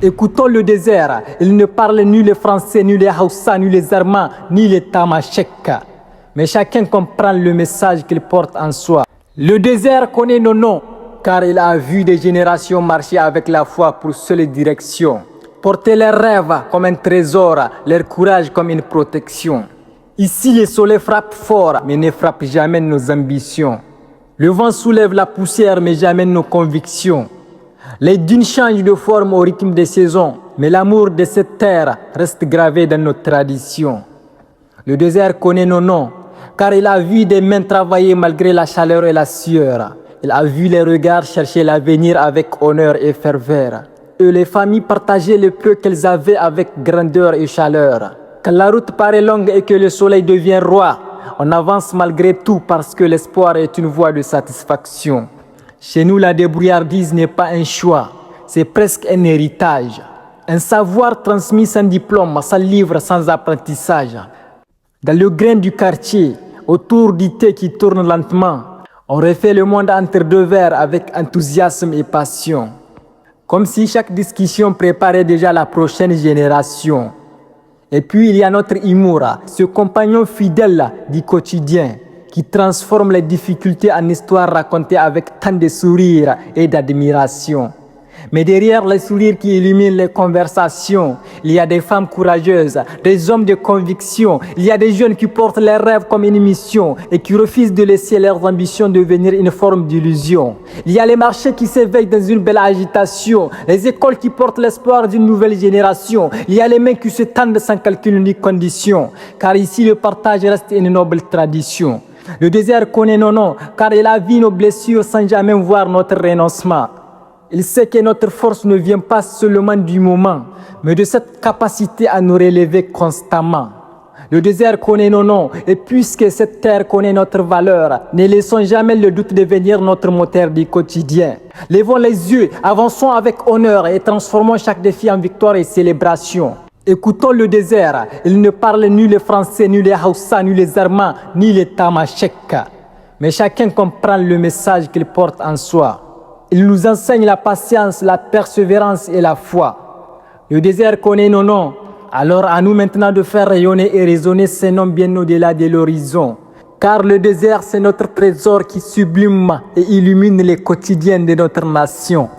Écoutons le désert, il ne parle ni les Français, ni les Hausa, ni les Armands, ni les Tamashek. Mais chacun comprend le message qu'il porte en soi. Le désert connaît nos noms, car il a vu des générations marcher avec la foi pour seule direction. Porter leurs rêves comme un trésor, leur courage comme une protection. Ici, le soleil frappe fort, mais ne frappe jamais nos ambitions. Le vent soulève la poussière, mais jamais nos convictions. Les dunes changent de forme au rythme des saisons, mais l'amour de cette terre reste gravé dans nos traditions. Le désert connaît nos noms, car il a vu des mains travailler malgré la chaleur et la sueur. Il a vu les regards chercher l'avenir avec honneur et ferveur. Et les familles partageaient le peu qu'elles avaient avec grandeur et chaleur. Quand la route paraît longue et que le soleil devient roi, on avance malgré tout parce que l'espoir est une voie de satisfaction. Chez nous, la débrouillardise n'est pas un choix, c'est presque un héritage. Un savoir transmis sans diplôme, sans livre, sans apprentissage. Dans le grain du quartier, autour du thé qui tourne lentement, on refait le monde entre deux verres avec enthousiasme et passion. Comme si chaque discussion préparait déjà la prochaine génération. Et puis il y a notre Imoura, ce compagnon fidèle du quotidien, qui transforme les difficultés en histoires racontées avec tant de sourires et d'admiration. Mais derrière les sourires qui illuminent les conversations, il y a des femmes courageuses, des hommes de conviction, il y a des jeunes qui portent leurs rêves comme une mission et qui refusent de laisser leurs ambitions devenir une forme d'illusion. Il y a les marchés qui s'éveillent dans une belle agitation, les écoles qui portent l'espoir d'une nouvelle génération, il y a les mains qui se tendent sans calcul ni condition, car ici le partage reste une noble tradition. Le désert connaît nos noms, car il a vu nos blessures sans jamais voir notre renoncement. Il sait que notre force ne vient pas seulement du moment, mais de cette capacité à nous relever constamment. Le désert connaît nos noms, et puisque cette terre connaît notre valeur, ne laissons jamais le doute devenir notre moteur du quotidien. Levons les yeux, avançons avec honneur et transformons chaque défi en victoire et célébration. Écoutons le désert, il ne parle ni les Français, ni les Hausa, ni les Armands, ni les Tamashek. Mais chacun comprend le message qu'il porte en soi. Il nous enseigne la patience, la persévérance et la foi. Le désert connaît nos noms, alors à nous maintenant de faire rayonner et résonner ces noms bien au-delà de l'horizon. Car le désert, c'est notre trésor qui sublime et illumine les quotidiens de notre nation.